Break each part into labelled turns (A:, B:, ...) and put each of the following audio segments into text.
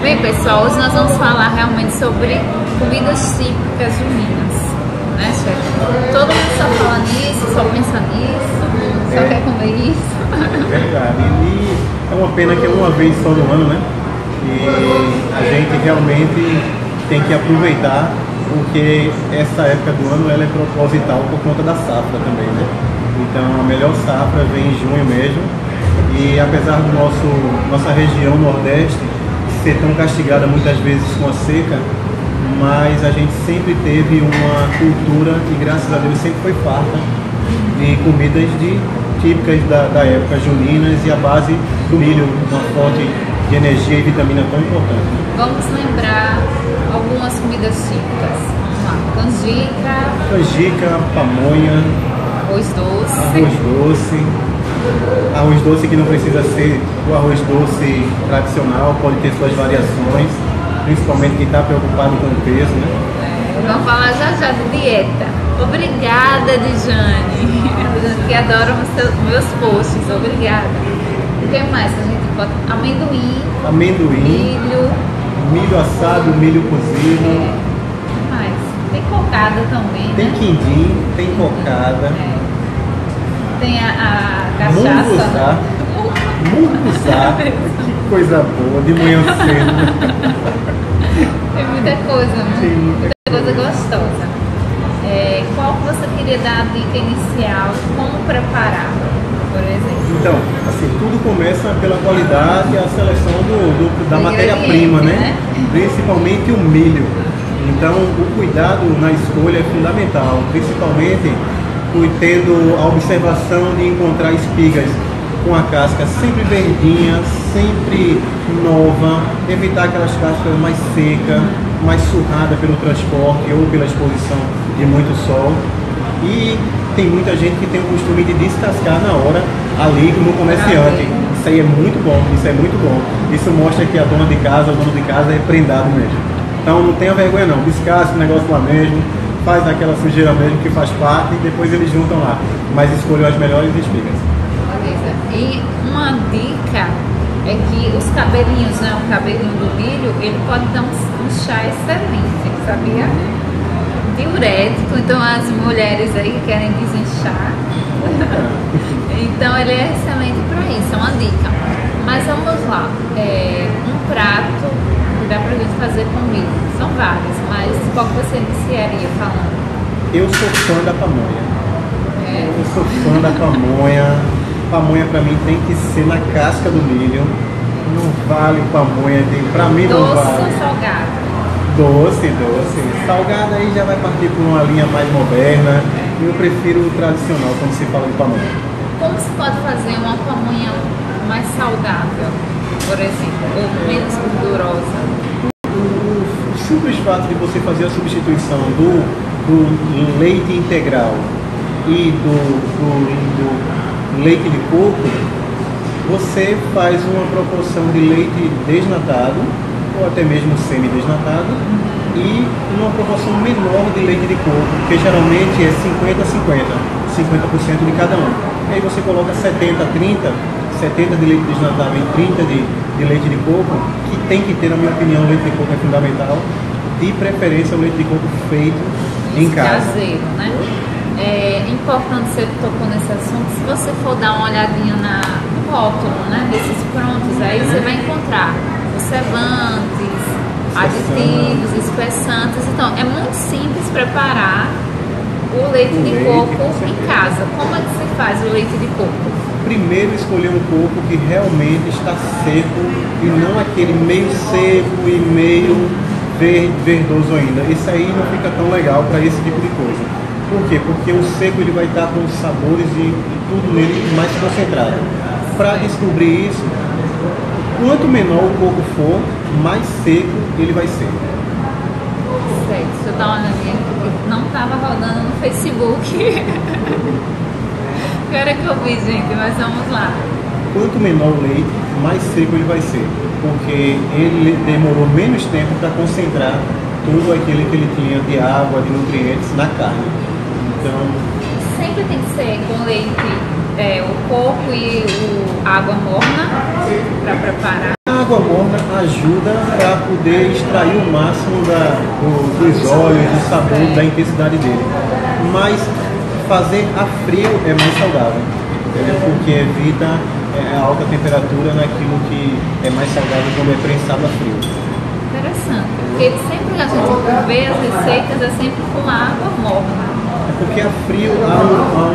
A: Bem, pessoal, hoje nós vamos falar realmente sobre comidas típicas juninas, né, chefe? Todo mundo só fala nisso, só pensa nisso, só quer comer isso.
B: É verdade. E é uma pena que é uma vez só no ano, né? E a gente realmente tem que aproveitar, porque essa época do ano ela é proposital por conta da safra também, né? Então a melhor safra vem em junho mesmo. E apesar do nossa região Nordeste ser tão castigada muitas vezes com a seca, mas a gente sempre teve uma cultura e graças a Deus sempre foi farta de comidas típicas da época juninas e a base do milho, uma fonte de energia e vitamina tão importante.
A: Vamos lembrar algumas comidas típicas. Vamos lá,
B: Canjica, pamonha,
A: arroz doce.
B: Arroz doce que não precisa ser o arroz doce tradicional, pode ter suas variações, principalmente quem está preocupado com o peso, né?
A: Vamos falar já de dieta. Obrigada, Dijane, que adoram meus posts. Obrigada. O que mais a gente pode? Amendoim,
B: milho assado, milho cozido.
A: O que mais? Tem cocada também,
B: tem, né? Quindim, tem cocada.
A: Tem a cachaça.
B: Munguzá. Que coisa boa, de manhã cedo.
A: Tem muita coisa, né?
B: Tem
A: muita coisa gostosa. Qual que você queria dar a dica inicial? Como preparar, por exemplo?
B: Então, assim, tudo começa pela qualidade e a seleção da matéria-prima, né? Principalmente o milho. Então, o cuidado na escolha é fundamental, principalmente tendo a observação de encontrar espigas com a casca sempre verdinha, sempre nova, evitar aquelas cascas mais secas, mais surradas pelo transporte ou pela exposição de muito sol. E tem muita gente que tem o costume de descascar na hora ali no comerciante. Isso aí é muito bom, isso é muito bom. Isso mostra que a dona de casa, o dono de casa é prendado mesmo. Então não tenha vergonha não, descasca o negócio lá mesmo, faz aquela sujeira mesmo que faz parte e depois eles juntam lá. Mas escolham as melhores espigas.
A: Beleza. E uma dica é que os cabelinhos, né, o cabelinho do milho, ele pode dar um chá excelente, sabia? Diurético, então as mulheres aí querem desinchar. Então ele é excelente para isso, é uma dica. Mas vamos lá, um prato que dá pra gente fazer com milho. São vários, mas qual que você iniciaria falando?
B: Eu sou fã da pamonha. Eu sou fã da pamonha. Pamonha pra mim tem que ser na casca do milho. Não vale pamonha pra mim não vale.
A: Doce ou salgado?
B: Doce. Salgada aí já vai partir por uma linha mais moderna. Eu prefiro o tradicional quando se fala de pamonha.
A: Como se pode fazer uma pamonha mais saudável, por exemplo, ou menos gordurosa?
B: O simples fato de você fazer a substituição do leite integral e do leite de coco, você faz uma proporção de leite desnatado ou até mesmo semi-desnatado e uma proporção menor de leite de coco, que geralmente é 50% de cada um. E aí você coloca 70-30, 70 de leite desnatado e 30 de leite de coco, que tem que ter, na minha opinião, o leite de coco é fundamental, de preferência o leite de coco feito em casa.
A: Caseiro, né? É importante você tocou nesse assunto, se você for dar uma olhadinha no rótulo, né, desses prontos, aí você vai encontrar conservantes, aditivos, espessantes. Então, é muito simples preparar o leite de coco em casa. Como é que se faz o leite de coco?
B: Primeiro escolher um coco que realmente está seco e não aquele meio seco e meio verdoso ainda. Isso aí não fica tão legal para esse tipo de coisa. Por quê? Porque o seco ele vai estar com os sabores e tudo nele mais concentrado. Para descobrir isso, quanto menor o coco for, mais seco ele vai ser.
A: Certo, deixa eu dar uma olhadinha aqui, porque não estava rodando no Facebook. Agora que eu vi, gente, mas vamos lá.
B: Quanto menor o leite, mais seco ele vai ser, porque ele demorou menos tempo para concentrar tudo aquilo que ele tinha de água, de nutrientes na carne. Então,
A: sempre tem que ser com leite, o coco e água morna para preparar.
B: água morna ajuda para poder extrair o máximo dos óleos, do sabor, da intensidade dele. Mas fazer a frio é mais saudável, entendeu? Porque evita a alta temperatura naquilo que é mais saudável quando é prensado a frio.
A: Interessante, porque sempre a gente vê as receitas é sempre com água morna.
B: É porque a frio há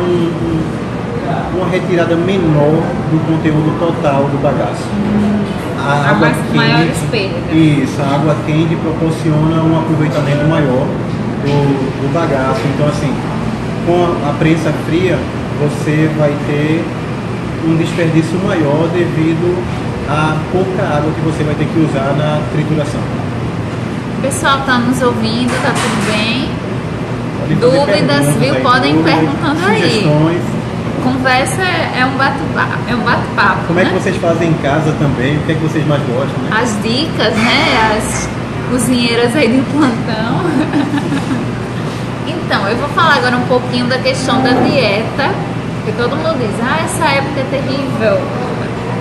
B: uma retirada menor do conteúdo total do bagaço. A água quente,
A: maiores perdas.
B: Isso, a água quente proporciona um aproveitamento maior do bagaço. Então, assim, com a prensa fria, você vai ter um desperdício maior devido a pouca água que você vai ter que usar na trituração.
A: O pessoal está nos ouvindo, tá tudo bem? Dúvidas, viu? Podem ir perguntando aí. Conversa é um bate-papo.
B: Como é que vocês fazem em casa também? O que é que vocês mais gostam, né?
A: As dicas, né? As cozinheiras aí do plantão. Então, eu vou falar agora um pouquinho da questão da dieta. Porque todo mundo diz, essa época é terrível.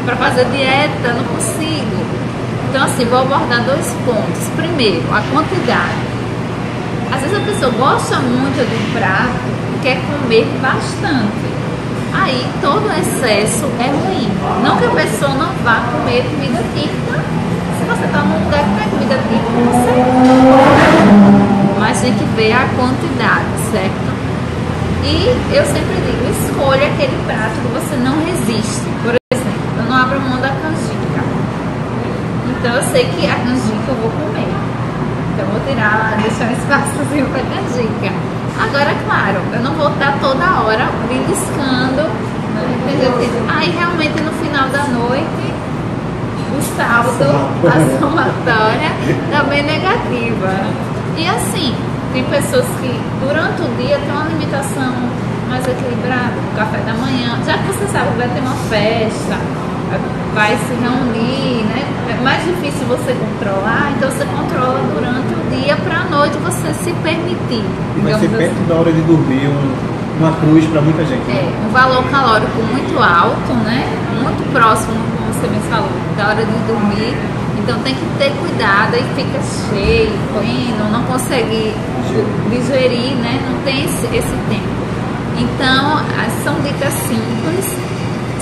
A: Para fazer dieta, não consigo. Então, assim, vou abordar 2 pontos. Primeiro, a quantidade. Às vezes a pessoa gosta muito do prato e quer comer bastante. Aí todo excesso é ruim. Não que a pessoa não vá comer comida típica. Se você está num lugar que tem comida típica, você come. Mas tem que ver a quantidade, certo? E eu sempre digo, escolha aquele prato que você não resiste. Por exemplo, eu não abro mão da canjica. Então eu sei que a canjica eu vou comer. Então eu vou deixar um espaçozinho para canjica. Agora, claro, eu não vou estar toda hora beliscando, né? Aí realmente no final da noite, o saldo, a somatória tá bem negativa. E assim, tem pessoas que durante o dia tem uma alimentação mais equilibrada, o café da manhã, já que você sabe que vai ter uma festa, vai se reunir, né? É mais difícil você controlar, então você controla durante o dia para a noite você se permitir.
B: E vai ser perto da hora de dormir, uma cruz para muita gente.
A: É, um valor calórico muito alto, né? Muito próximo, como você me falou, da hora de dormir. Então tem que ter cuidado, aí fica cheio, comendo, não consegue digerir, né? Não tem esse tempo. Então, são dicas simples,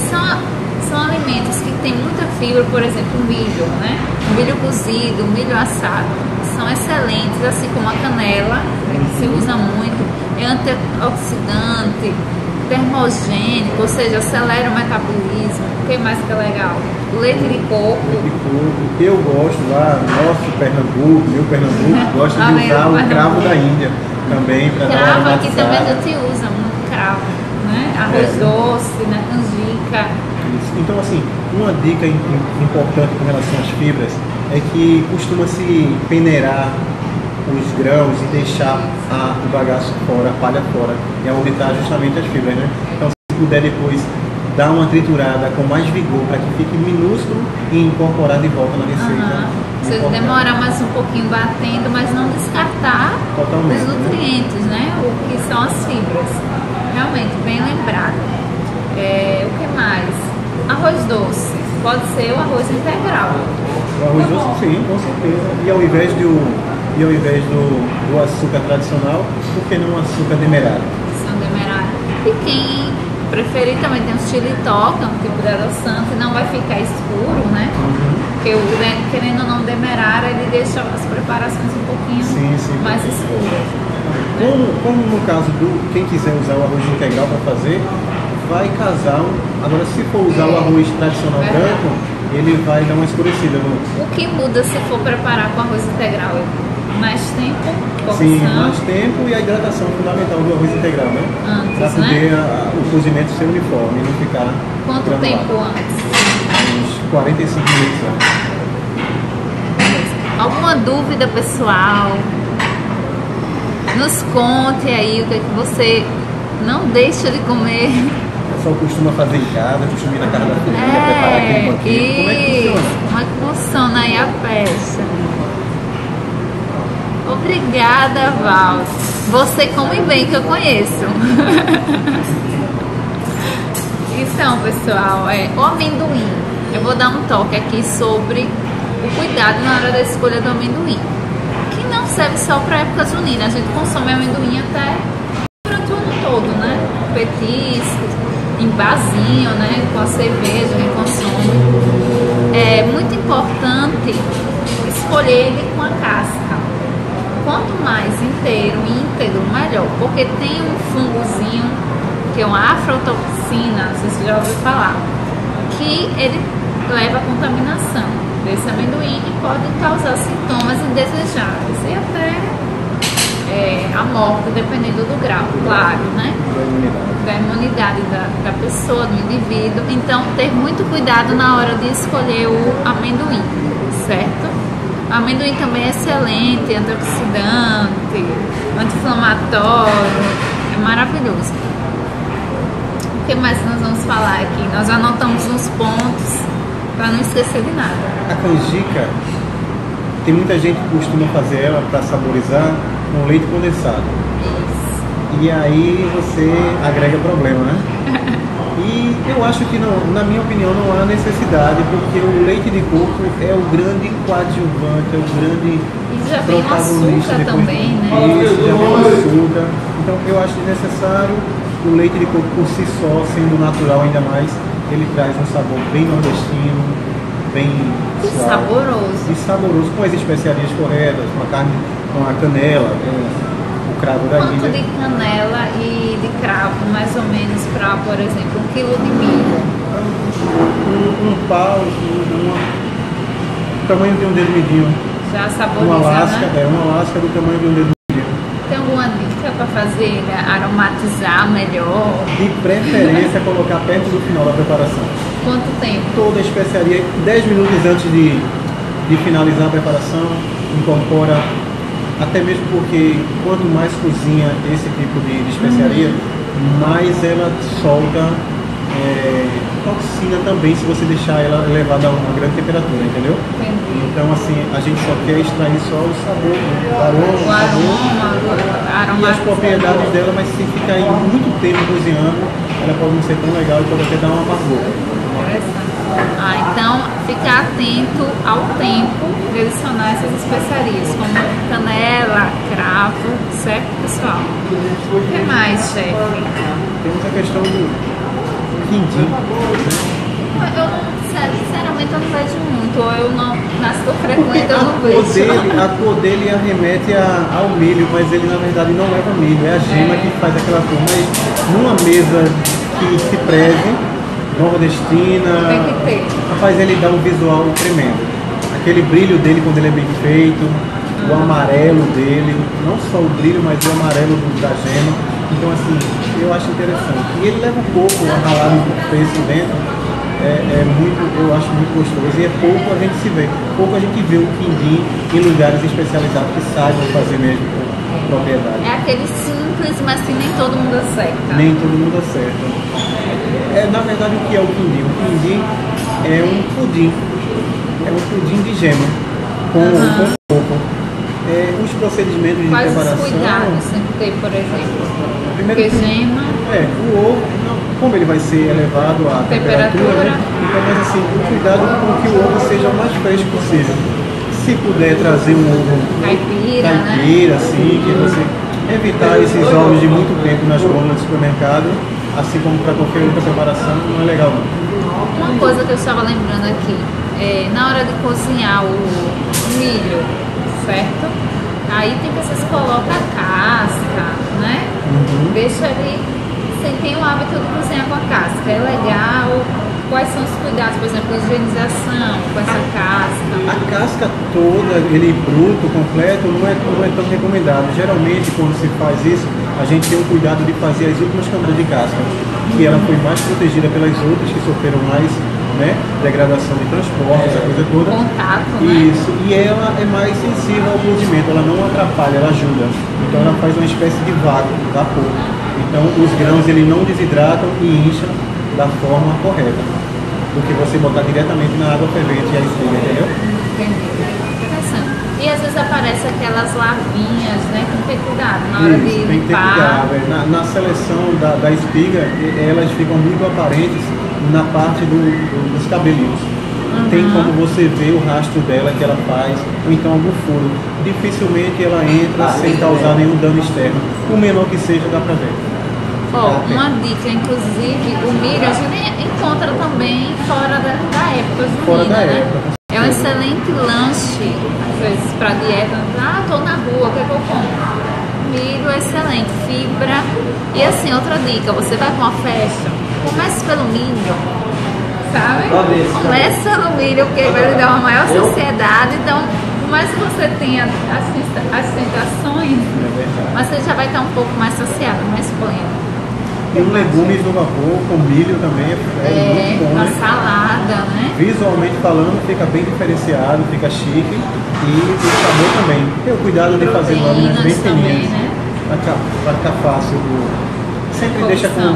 A: são alimentos que têm muita fibra, por exemplo, o milho, né? O milho cozido, o milho assado, são excelentes, assim como a canela, né, que se usa muito, é antioxidante, termogênico, ou seja, acelera o metabolismo. O que mais que é legal? O leite de coco.
B: Leite de coco. Eu gosto lá, nosso Pernambuco, meu Pernambuco, gosto de usar o cravo da Índia também.
A: Cravo aqui também a gente usa muito cravo, né? Arroz doce, né? Canjica.
B: Então, assim, uma dica importante com relação às fibras é que costuma-se peneirar os grãos e deixar o bagaço fora, a palha fora, é onde está justamente as fibras, né? Então, se puder depois dar uma triturada com mais vigor para que fique minúsculo e incorporar de volta na receita.
A: Você demorar mais um pouquinho batendo, mas não descartar
B: totalmente,
A: os nutrientes, né? O que são as fibras. Realmente, bem lembrado. O que mais? Arroz doce. Pode ser o arroz integral.
B: O arroz doce, sim, com certeza. E ao invés do açúcar tradicional, por que não açúcar demerara?
A: São demerara. E quem preferir também tem um xilitó, que é um tipo de adoçante, não vai ficar escuro, né? Porque querendo ou não demerara, ele deixa as preparações um pouquinho mais escuras.
B: Como no caso quem quiser usar o arroz integral para fazer, vai casar. Agora, se for usar o arroz tradicional branco, ele vai dar uma escurecida.
A: O que muda se for preparar com arroz integral? Mais tempo? Cocção?
B: Sim, mais tempo e a hidratação fundamental do arroz integral, né?
A: Antes,
B: para poder
A: né?
B: O cozimento ser uniforme e não ficar
A: Quanto
B: granulado.
A: Tempo antes?
B: Uns 45 minutos antes.
A: Alguma dúvida, pessoal? Nos conte aí o que é que você não deixa de comer.
B: O pessoal costuma fazer em casa, costuma ir na casa da família, preparar aquele banquete.
A: Como é que funciona aí a peça? Obrigada, Val. Você come bem, que eu conheço. Então, pessoal, o amendoim. eu vou dar um toque aqui sobre o cuidado na hora da escolha do amendoim, que não serve só para a época junina. A gente consome amendoim até durante o ano todo, né? Petiscos, em barzinho, né? Com a cerveja que consome. É muito importante escolher ele com a casca. Quanto mais inteiro e íntegro, melhor, porque tem um fungozinho, que é uma aflatoxina, não sei se você já ouviu falar, que ele leva a contaminação desse amendoim e pode causar sintomas indesejáveis e até a morte, dependendo do grau, claro, né? Da imunidade da pessoa, do indivíduo. Então, ter muito cuidado na hora de escolher o amendoim, certo? O amendoim também é excelente, antioxidante, anti-inflamatório, é maravilhoso. O que mais nós vamos falar aqui? Nós anotamos uns pontos para não esquecer de nada.
B: A canjica, tem muita gente que costuma fazer ela para saborizar com leite condensado.
A: Isso.
B: E aí você agrega problema, né? E eu acho que, não, na minha opinião, não há necessidade, porque o leite de coco é o grande coadjuvante, é o grande
A: E já vem o
B: protagonista
A: açúcar
B: depois
A: também,
B: do
A: né?
B: isso, já vem o açúcar. Então eu acho necessário o leite de coco por si só, sendo natural ainda mais, ele traz um sabor bem nordestino, bem suave.
A: Saboroso.
B: E saboroso, com as especiarias corretas, com a carne, com a canela, com o cravo da
A: Quanto
B: ilha.
A: de canela e de cravo, mais ou menos, para, por exemplo, 1 quilo de milho?
B: Um pau, o tamanho de um dedo midinho.
A: Já saboriza,
B: Uma lasca,
A: né?
B: uma lasca do tamanho de um dedo midinho.
A: Tem alguma dica para fazer aromatizar melhor?
B: De preferência, colocar perto do final da preparação.
A: Quanto tempo?
B: Toda a especiaria, 10 minutos antes de finalizar a preparação, incorpora, até mesmo porque quanto mais cozinha esse tipo de especiaria, mais ela solta toxina também, se você deixar ela elevada a uma grande temperatura, entendeu?
A: Entendi.
B: Então, assim, a gente só quer extrair só o sabor, o aroma, e as propriedades dela, mas se ficar aí muito tempo cozinhando, ela pode não ser tão legal e pode até dar uma amargor.
A: Interessante. Então, ficar atento ao tempo de adicionar essas especiarias, como canela, cravo, certo, pessoal? O que mais, chefe?
B: Temos a questão do quindim.
A: Eu não, sinceramente, eu não vejo muito, ou eu não, nas que eu frequento, eu não vejo.
B: A cor dele arremete ao milho, mas ele na verdade não leva milho, é a gema que faz aquela cor. Mas numa mesa que se preze, nordestina,
A: Tem que ter.
B: rapaz, ele dá um visual tremendo. Aquele brilho dele quando ele é bem feito, o amarelo dele, não só o brilho, mas o amarelo da gema. Então, assim, eu acho interessante. E ele leva um pouco ralado preço dentro, eu acho muito gostoso. E é pouco a gente se vê, pouco a gente vê o quindim em lugares especializados que saibam fazer mesmo com propriedade.
A: É aquele simples, mas que nem todo mundo acerta.
B: Nem todo mundo acerta. Na verdade, o que é o quindim? O quindim é um pudim. É um pudim de gema com coco. Os procedimentos de
A: Quais
B: preparação.
A: os cuidados tem que ter, por exemplo?
B: Primeiro,
A: Porque gema,
B: o ovo, como ele vai ser elevado à temperatura, né? Então, mas assim, o cuidado com que o ovo seja o mais fresco possível. Se puder trazer um ovo
A: caipira, né?
B: assim, que você evitar esses ovos de muito tempo nas gôndolas do supermercado, assim como para qualquer outra preparação, não é legal não.
A: Uma coisa que eu estava lembrando aqui, na hora de cozinhar o milho, certo? Aí tem que vocês colocam a casca, né? Deixa ali, você tem o hábito de cozinhar com a casca, é legal. Quais são os cuidados, por exemplo, higienização com essa casca?
B: A casca toda, ele bruto, completo, não é tão recomendado. Geralmente, quando se faz isso, a gente tem um cuidado de fazer as últimas camadas de casca, que ela foi mais protegida pelas outras, que sofreram mais, né, degradação de transporte, essa coisa toda.
A: Contato, né?
B: Isso, e ela é mais sensível ao cozimento, ela não atrapalha, ela ajuda. Então ela faz uma espécie de vácuo, vapor. Então os grãos ele não desidratam e incham da forma correta, do que você botar diretamente na água fervente e a espiga, entendeu?
A: Entendi. Interessante. E às vezes aparecem aquelas larvinhas, né? Tem que ter cuidado na hora de
B: Tem que ter
A: limpar.
B: cuidado. Na seleção da espiga, elas ficam muito aparentes na parte dos cabelinhos. tem como você ver o rastro dela que ela faz, ou então algum furo. Dificilmente ela entra sem causar nenhum dano externo. O menor que seja, dá pra ver.
A: Uma dica, inclusive, o milho a gente encontra também fora da época junina,
B: Fora da
A: né?
B: época.
A: É um excelente lanche, às vezes, pra dieta. Tô na rua, o que é que eu como? Milho é excelente, fibra. E assim, outra dica, você vai pra uma festa, comece pelo milho, sabe? Começa no milho, porque vai lhe dar uma maior saciedade. Então, por mais que você tenha as tentações, mas você já vai estar um pouco mais saciado, mais pleno.
B: E um legumes no vapor com milho também é muito bom,
A: uma
B: né?
A: salada, né?
B: Visualmente falando, fica bem diferenciado, fica chique e o sabor também. Tem o cuidado de fazer lâminas bem fininhas,
A: né?
B: Para ficar fácil. Sempre deixa com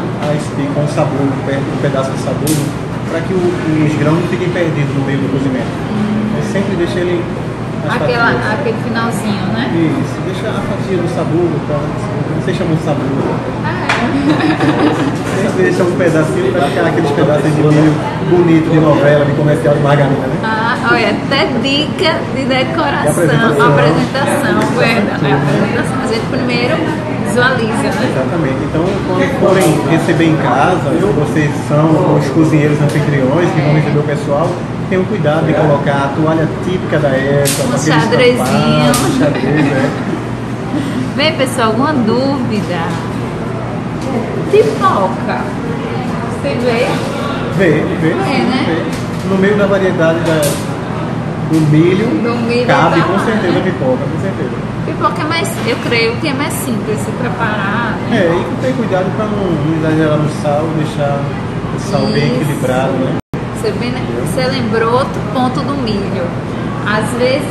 B: o sabor, um pedaço de sabor, para que os grãos não fiquem perdidos no meio do cozimento. Sempre deixa ele...
A: Aquele finalzinho, né?
B: Isso, deixa a fatia do sabor, vocês chamam de sabor. Sempre deixa um pedacinho para ficar aqueles pedaços de milho bonito de novela, de comercial de margarina, né?
A: Olha, até dica de decoração, apresentação, verdade. A gente primeiro visualiza, né?
B: Exatamente. Então, quando forem receber em casa, vocês são os cozinheiros anfitriões que vão receber o pessoal, tenham cuidado de colocar a toalha típica da época,
A: xadrezinho.
B: Xadrez,
A: Bem, pessoal, alguma dúvida? Pipoca. Você vê?
B: Vê,
A: né?
B: No meio da variedade do milho, cabe
A: tá
B: com
A: lá,
B: certeza
A: né?
B: pipoca, com certeza.
A: Pipoca é mais, eu creio que é mais simples se preparar. Né?
B: E ter cuidado para não exagerar no sal, deixar o sal bem equilibrado, né?
A: Você lembrou outro ponto do milho. Às vezes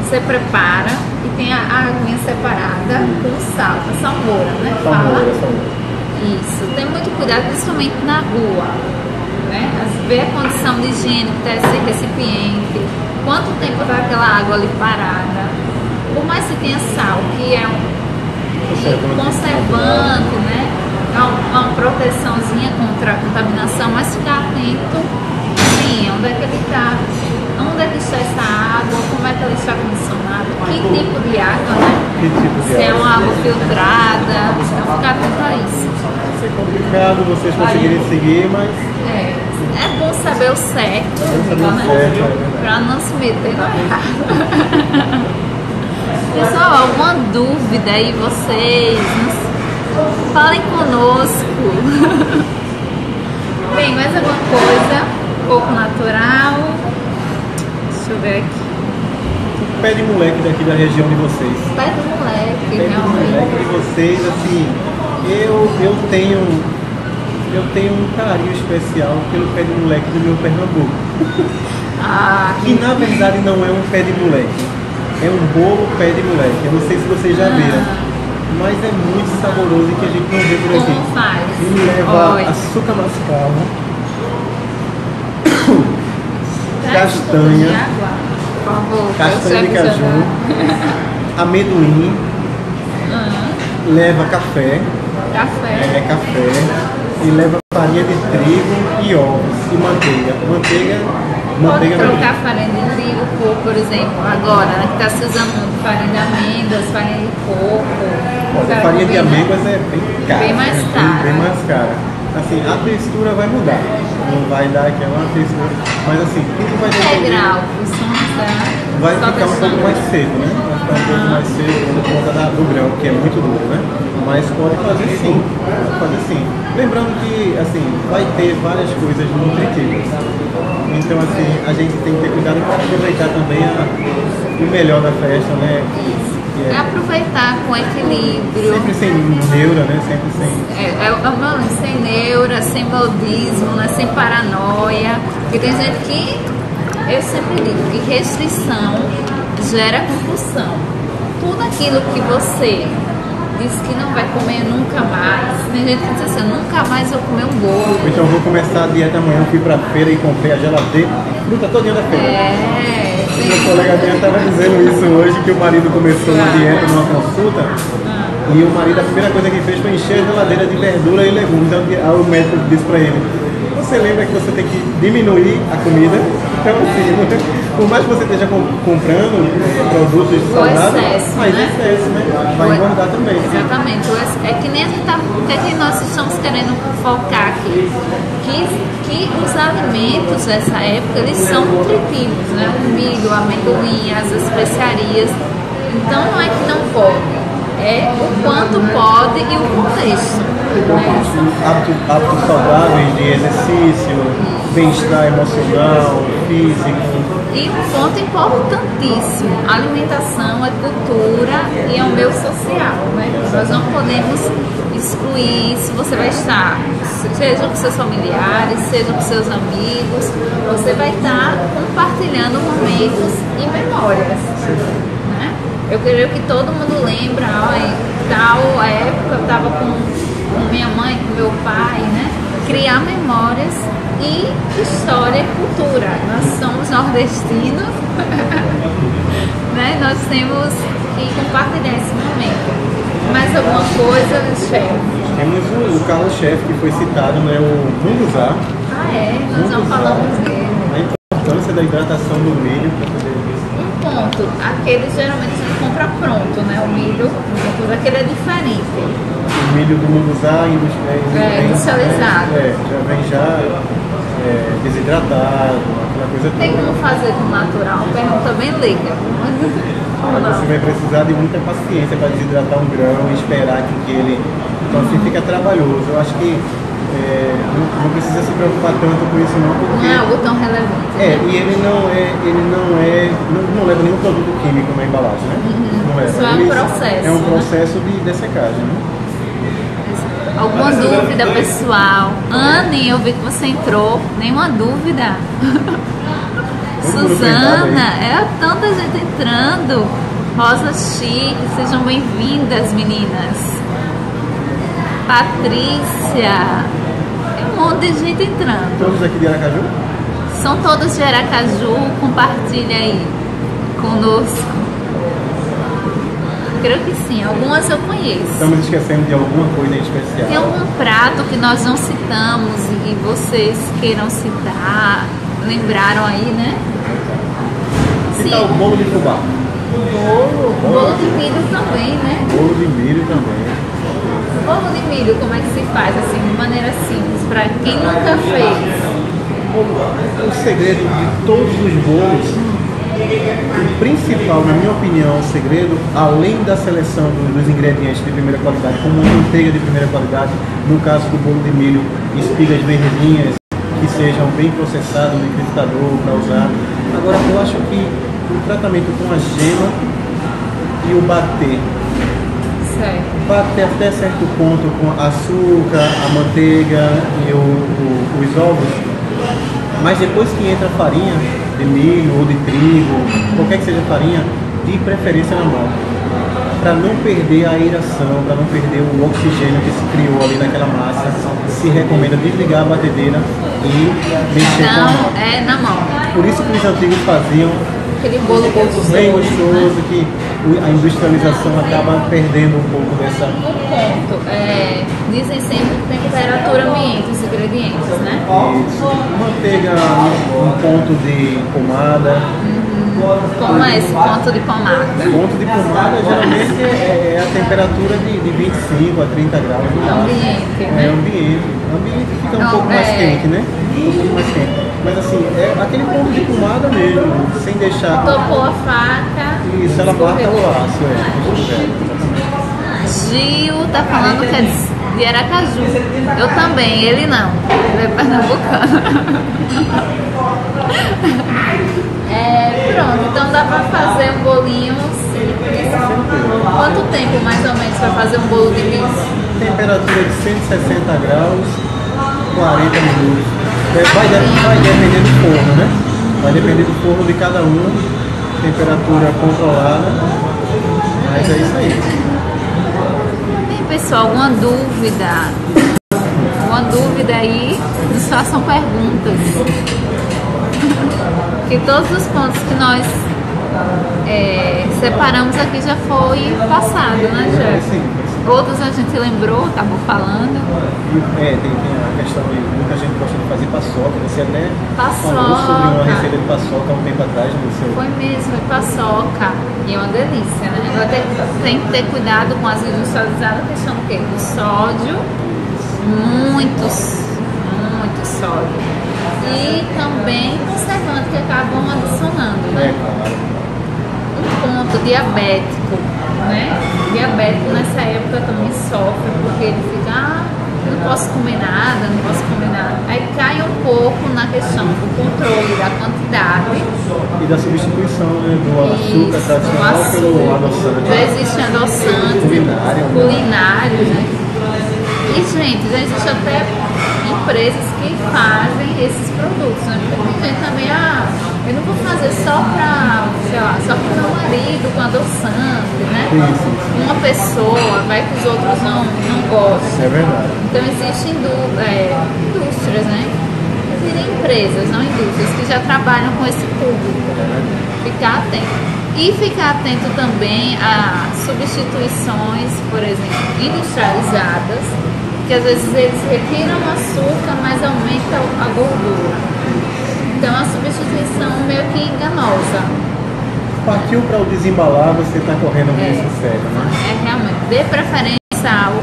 A: você prepara e tem a aguinha separada com sal, a salmoura, né?
B: Salmoura.
A: Isso, tem muito cuidado, principalmente na rua, né? Ver a condição de higiene que está esse recipiente, quanto tempo está aquela água ali parada. Por mais que tenha sal, que é um conservante, né? É uma proteçãozinha contra a contaminação, mas ficar atento. Onde é que ele está? Onde é que está essa água? Como é que ela está condicionada? Que tipo de água, né? Se é uma água filtrada, então ficar atento a isso.
B: Vai ser complicado vocês conseguirem seguir, mas...
A: É bom saber o certo, né? Para não se meter no errado. Pessoal, alguma dúvida aí vocês? Falem conosco. Bem, mais alguma coisa? Pouco natural. Deixa eu ver aqui.
B: Pé de moleque daqui da região de vocês.
A: Pé de moleque,
B: Pé de moleque de vocês, assim, eu tenho um carinho especial pelo pé de moleque do meu Pernambuco. Que na verdade não é um pé de moleque, é um bolo pé de moleque. Eu não sei se vocês já viram, mas é muito saboroso e que a gente não vê por aqui.
A: Como faz?
B: Ele leva açúcar mascavo, castanha, castanha de caju, amendoim, leva café, café, e leva farinha de trigo e ovos e manteiga.
A: Pode trocar farinha de trigo por exemplo, agora, né, que está se usando muito farinha de amêndoas, farinha de coco.
B: A farinha de amêndoas é bem cara.
A: Bem mais cara.
B: Bem mais cara. Assim, a textura vai mudar. Não vai dar aquela textura. Mas assim, tudo vai depender.
A: Grau,
B: vai ficar um pouco mais seco, né? Vai ficar um pouco mais seco por conta do grão, que é muito duro, né? Mas pode fazer sim. Pode fazer sim. Lembrando que assim, vai ter várias coisas nutritivas. Então assim, a gente tem que ter cuidado para aproveitar também o melhor da festa, né?
A: É aproveitar com equilíbrio.
B: Sempre sem neura, né? Sempre sem...
A: sem neura, sem modismo, né? Sem paranoia. Porque tem gente que, eu sempre digo, que restrição gera compulsão. Tudo aquilo que você diz que não vai comer nunca mais. Tem gente que diz assim, nunca mais vou comer um bolo.
B: Então eu vou começar a dieta amanhã, fui pra feira e comprei a geladeira, fruta todinha da feira. Meu colega minha estava dizendo isso hoje, que o marido começou uma dieta numa consulta e o marido, a primeira coisa que fez foi encher a geladeira de verdura e legumes. Então o médico disse para ele, você lembra que você tem que diminuir a comida. Então, assim, por mais que você esteja comprando produtos saudáveis, mas excesso, né? Vai engordar também.
A: Exatamente. É que nem a gente tá. O que é que nós estamos querendo focar aqui? Que os alimentos dessa época, eles são nutritivos, né? O milho, o amendoim, as especiarias. Então não é que não pode. É o quanto pode e o contexto.
B: Hábitos saudáveis de exercício, bem-estar emocional, físico.
A: E um ponto importantíssimo: alimentação é cultura e é o meio social, né? Nós não podemos excluir isso. Você vai estar, seja com seus familiares, seja com seus amigos, você vai estar compartilhando momentos e memórias. Eu creio que todo mundo lembra, em tal época eu estava com minha mãe, com meu pai, né? Criar memórias e história e cultura. Nós somos nordestinos, né? Nós temos que compartilhar esse momento. Mais alguma coisa, chefe?
B: Temos o carro-chefe que foi citado, né? O munguzá.
A: Ah, é? Nós não falamos dele.
B: A importância da hidratação do milho para poder...
A: Ponto. Aquele geralmente a gente compra pronto, né? O milho, aquele é diferente.
B: O milho do munguzá
A: industrializado.
B: Já vem desidratado, aquela coisa toda.
A: Tem como fazer com natural? Pergunta bem leiga.
B: Você vai precisar de muita paciência para desidratar um grão e esperar que ele... Então assim fica trabalhoso. Eu acho que não precisa se preocupar tanto com isso não, porque...
A: Não é algo tão relevante.
B: E ele não leva nenhum produto químico na embalagem, né? Não
A: Isso é um processo.
B: É um processo de dessecagem, né?
A: Alguma dúvida, pessoal? Anne, eu vi que você entrou. Nenhuma dúvida? Suzana, tanta gente entrando. Rosa Chique, sejam bem-vindas, meninas. Patrícia, tem um monte de gente entrando.
B: Todos aqui de Aracaju?
A: São todos de Aracaju, compartilha aí conosco. Creio que sim, algumas eu conheço.
B: Estamos esquecendo de alguma coisa em especial.
A: Tem algum prato que nós não citamos e vocês queiram citar? Lembraram aí, né?
B: Que tal o bolo de fubá?
A: Bolo de milho também, né?
B: Bolo de milho também.
A: Bolo de milho, como é que se faz, assim, de maneira simples, para quem nunca fez?
B: O segredo de todos os bolos, o principal, na minha opinião, o segredo, além da seleção dos ingredientes de primeira qualidade, como manteiga de primeira qualidade, no caso do bolo de milho, espigas vermelhinhas, que sejam bem processadas no liquidificador para usar. Agora, eu acho que o tratamento com a gema e o bater, bater até certo ponto com açúcar, a manteiga e os ovos, mas depois que entra a farinha de milho ou de trigo, qualquer que seja a farinha, de preferência na mão, para não perder a aeração, para não perder o oxigênio que se criou ali naquela massa, se recomenda desligar a batedeira e mexer com a mão.
A: É na mão.
B: Por isso que os antigos faziam
A: aquele bolo gostoso,
B: bem gostoso, que a industrialização acaba perdendo um pouco dessa...
A: Um ponto, dizem sempre que temperatura ambiente os ingredientes, né?
B: Isso. Manteiga, um ponto de pomada.
A: Como é esse ponto de pomada?
B: Ponto de pomada geralmente é a temperatura de 25 a 30 graus do ar.
A: Ambiente, né?
B: O ambiente fica um pouco mais quente, né? Um pouco mais quente. Mas assim, é aquele ponto de pomada mesmo, sem deixar...
A: Topou a faca.
B: Isso, ela marca o aço,
A: Gil tá falando que é de Aracaju. Eu também, ele não. Ele é pernambucano. Pronto, então dá pra fazer um bolinho simples. Quanto tempo mais ou menos pra fazer um bolo de milho?
B: Temperatura de 160 graus, 40 minutos. Vai depender do forno, né? Vai depender do forno de cada um, temperatura controlada. Mas é isso aí.
A: Bem, pessoal, alguma dúvida? Alguma dúvida aí? Nos façam perguntas. Que todos os pontos que nós separamos aqui já foi passado, né, Jeff?
B: Sim.
A: Outros a gente lembrou, estava falando.
B: Tem a questão aí, muita gente gosta de fazer paçoca. Você até
A: Paçoca.
B: falou sobre uma receita de paçoca há um tempo atrás no seu.
A: Foi mesmo, foi paçoca. E é uma delícia, né? Agora tem que ter cuidado com as industrializadas, questão do quê? Do sódio, muito sódio. E também conservante que acabam adicionando, né? Um ponto diabético, né? Diabético nessa época também sofre, porque ele fica, não posso comer nada, não posso comer nada. Aí cai um pouco na questão do controle da quantidade.
B: E da substituição, né, do açúcar tradicional pelo adoçante.
A: Já existe adoçante culinário, né? E, gente, já existe até empresas que fazem esses produtos, né? Porque tem gente também, eu não vou fazer só para, sei lá, só para o meu marido com adoçante, né?
B: Isso.
A: Uma pessoa, vai que os outros não gostam.
B: É verdade.
A: Então existem indústrias, né? Eu diria empresas, não indústrias, que já trabalham com esse público. Ficar atento. E ficar atento também a substituições, por exemplo, industrializadas, que às vezes eles retiram o açúcar, mas aumentam a gordura. Então a substituição meio que enganosa.
B: Partiu para o desembalar, você está correndo um risco sério, né?
A: É realmente, dê preferência ao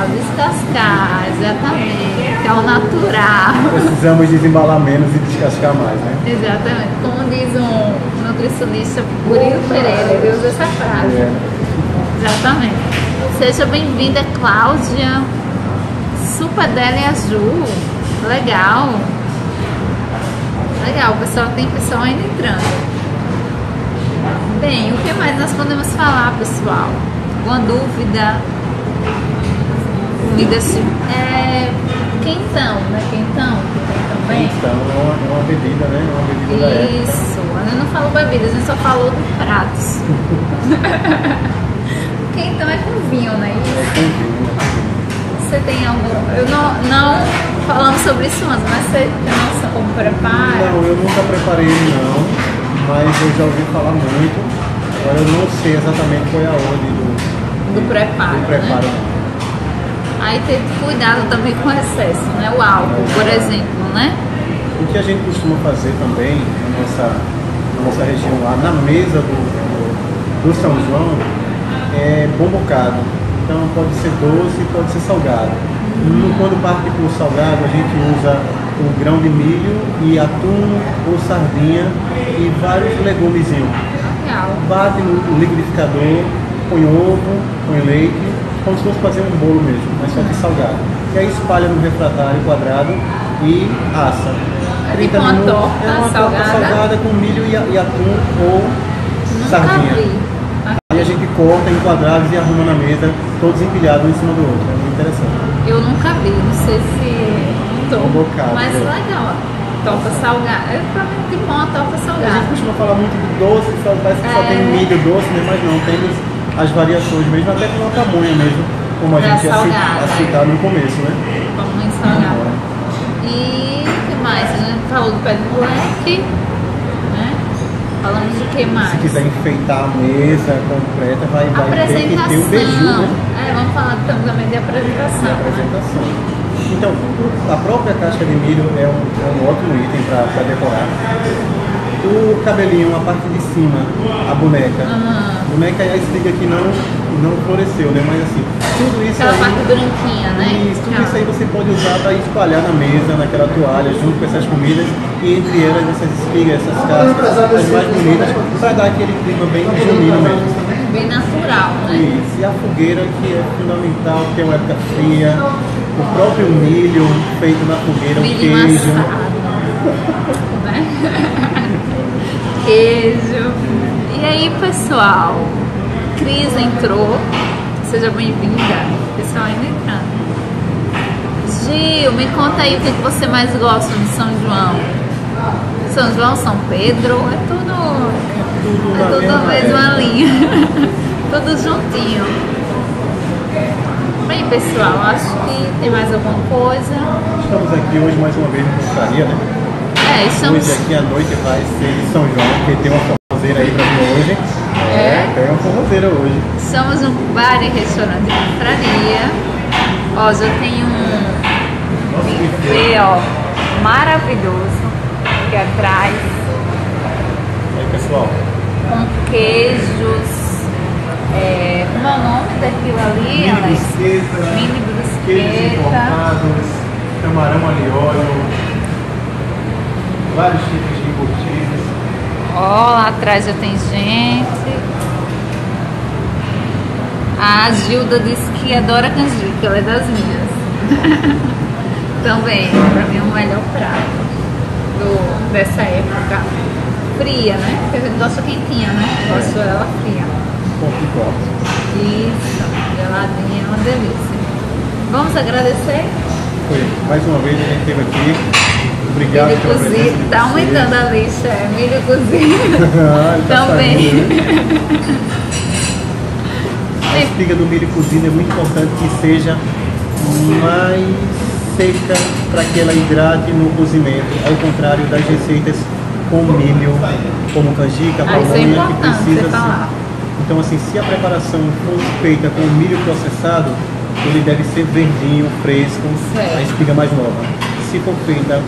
A: descascar, exatamente, ao natural.
B: Precisamos desembalar menos e descascar mais, né?
A: Exatamente, como diz um nutricionista, Murilo Pereira, ele usa essa frase. Exatamente. Seja bem-vinda, Cláudia. Super Deli Azul. Legal. Legal, pessoal, tem pessoal ainda entrando. Bem, o que mais nós podemos falar, pessoal? Alguma dúvida? Quentão, né? Quentão, que tem também.
B: Então, é uma bebida, né? É uma bebida da época.
A: Isso, eu não falo bebidas, a gente só falou de pratos. Quentão é com vinho, né?
B: É com vinho.
A: Você tem algum... Eu não falamos sobre isso antes, mas você tem noção como prepara?
B: Não, eu nunca preparei não, mas eu já ouvi falar muito. Agora eu não sei exatamente qual é a ordem
A: do preparo.
B: Né?
A: Aí ter cuidado também com o excesso, né? O álcool, por exemplo, né?
B: O que a gente costuma fazer também na nossa região lá, na mesa do São João, é bom bocado. Então pode ser doce, pode ser salgado. Quando parte para o salgado, a gente usa o grão de milho e atum ou sardinha e vários legumezinhos. Bate no liquidificador, põe ovo, põe leite, como se fosse fazer um bolo mesmo, mas só que salgado. E aí espalha no refratário quadrado e assa.
A: É tipo uma torta
B: salgada com milho e atum ou sardinha. Aí a gente corta em quadrados e arruma na mesa, todos empilhados um em cima do outro. É muito interessante.
A: Eu nunca vi, não sei se
B: bocado,
A: mas legal. Torta salgada. Eu pra mim tipo uma torta salgada.
B: A gente costuma falar muito de doce, parece que só tem milho doce, né? Mas não, temos as variações mesmo, até com a pamonha mesmo, como a gente ia citar no começo, né?
A: Pamonha salgada. E o que mais? A gente falou do pé de moleque, né? Falamos de que mais?
B: Se quiser enfeitar a mesa completa, vai ter que ter um beiju, né?
A: Vamos falar também de apresentação.
B: Então, a própria casca de milho é um ótimo item para decorar. O cabelinho, a parte de cima, a boneca. A boneca é a espiga que não floresceu, né? Mas assim, tudo isso
A: aquela
B: aí...
A: parte branquinha, né?
B: Tudo isso aí você pode usar para espalhar na mesa, naquela toalha, junto com essas comidas. E entre elas, essas espigas, essas cascas, as mais bonitas, para dar aquele clima bem junino mesmo.
A: Bem natural, né?
B: Isso. E a fogueira, que é fundamental, que é uma época fria. O próprio milho feito na fogueira,
A: milho
B: o queijo.
A: Né? Queijo. E aí, pessoal? Cris entrou. Seja bem-vinda. Pessoal ainda entrando. Gil, me conta aí o que você mais gosta de São João. São João, São Pedro, é tudo a mesma linha. Tudo juntinho. Bem, pessoal, acho que tem mais alguma coisa.
B: Estamos aqui hoje mais uma vez no Confraria, né?
A: Estamos...
B: Hoje aqui à noite vai ser São João, que tem uma forrozeira aí pra mim hoje. Pega uma forrozeira hoje.
A: Somos um bar e restaurante de confraria. Ó, já tem um buffet, ó, maravilhoso aqui atrás.
B: Aí, pessoal.
A: Com queijos. Como é o nome daquilo ali?
B: Mini brusqueta.
A: Mini
B: Queijos
A: brusqueta.
B: entornados, camarão alho e óleo, vários tipos de embutidos.
A: Ó, lá atrás já tem gente. A Gilda disse que adora canjica, ela é das minhas. Também, pra mim é o melhor prato dessa época. Fria, né? Porque a gente gosta quentinha, né? Gosto ela fria.
B: Ponto de corte.
A: Isso, geladinha, é uma delícia. Vamos agradecer?
B: Foi. Mais uma vez a gente esteve aqui. Obrigado
A: Milho
B: pela presença de
A: cozido, tá
B: vocês.
A: aumentando a lista, milho cozido.
B: Ele tá
A: Também.
B: saindo, né? A espiga do milho cozido é muito importante que seja mais seca para que ela hidrate no cozimento, ao contrário das receitas com milho, como canjica,
A: Isso é
B: pamonha, que
A: importante
B: precisa
A: você falar.
B: Então, assim, se a preparação for feita com milho processado, ele deve ser verdinho, fresco,
A: Certo.
B: a espiga mais nova. Se for feita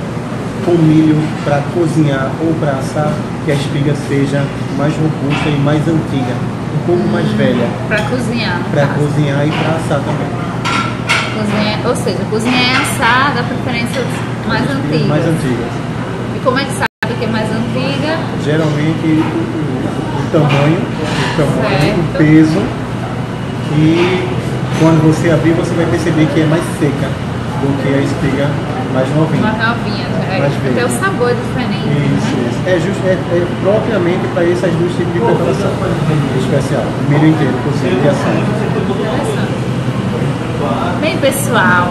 B: com milho para cozinhar ou para assar, que a espiga seja mais robusta e mais antiga, um pouco mais velha,
A: Pra cozinhar, no
B: para
A: caso.
B: cozinhar e para assar também.
A: Ou seja, cozinhar e assar, dá preferência mais antigas.
B: Mais antigas.
A: E como é que sabe que é mais antiga?
B: Geralmente o tamanho,
A: Certo.
B: o peso, e quando você abrir você vai perceber que é mais seca do que a espiga mais novinha.
A: Mais novinha,
B: Mais
A: até
B: verde.
A: o sabor é diferente.
B: Isso,
A: Né?
B: isso. É propriamente para esses dois tipos de preparação especial. Milho inteiro, cozido e assado.
A: Interessante. Bem, pessoal,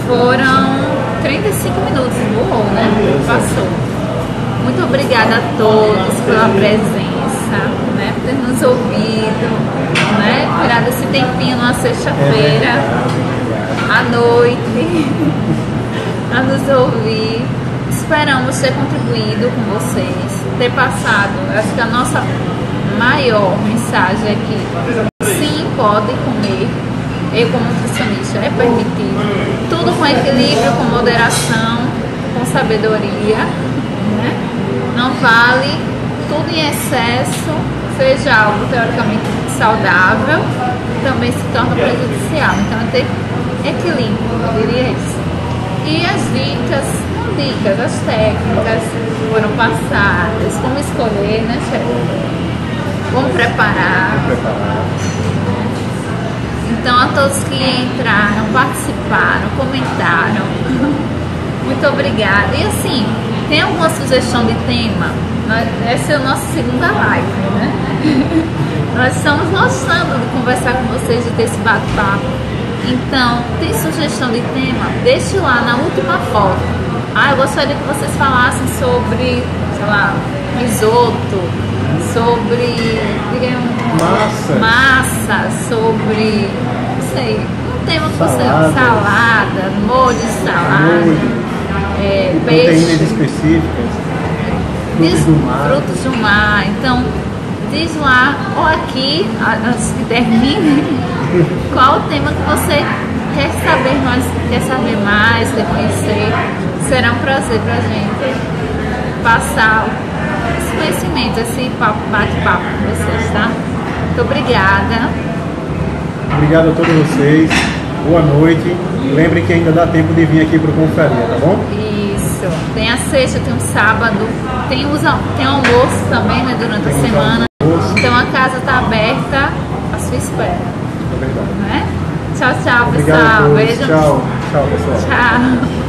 A: foram 35 minutos, voou, né? Passou. Muito obrigada a todos pela presença, né? Por ter nos ouvido, né? Tirado esse tempinho numa sexta-feira à noite a nos ouvir. Esperamos ter contribuído com vocês, ter passado. Acho que a nossa maior mensagem é que sim, pode comer. Eu, como nutricionista, é permitido. Tudo com equilíbrio, com moderação, com sabedoria, né? Não vale tudo em excesso, seja algo teoricamente saudável, também se torna prejudicial. Então, é ter equilíbrio, eu diria isso. E as dicas, as técnicas foram passadas, como escolher, né, chefe? Como preparar. Então, a todos que entraram, participaram, comentaram, muito obrigada. E assim, tem alguma sugestão de tema? Essa é a nossa segunda live, né? Nós estamos gostando de conversar com vocês, de ter esse bate-papo. Então, tem sugestão de tema? Deixe lá na última foto. Eu gostaria que vocês falassem sobre, sei lá, risoto, sobre, digamos, massa, sobre, não sei, um tema que você... Salada, molho de salada, peixe.
B: Proteínas específicas,
A: frutos do mar. Então, diz lá, ou aqui, antes que termine, qual o tema que você quer saber mais, quer saber mais, quer conhecer. Será um prazer pra gente passar esse conhecimento, esse bate-papo com vocês, tá? Muito obrigada.
B: Obrigado a todos vocês. Boa noite. Lembrem que ainda dá tempo de vir aqui para o Confraria, tá bom?
A: Isso. Tem a sexta, tem o sábado, tem almoço também, né, durante a semana. Então a casa está aberta à sua espera.
B: É verdade.
A: Né? Tchau, tchau,
B: Obrigado
A: pessoal.
B: a todos.
A: Beijo.
B: Tchau, pessoal.
A: Tchau.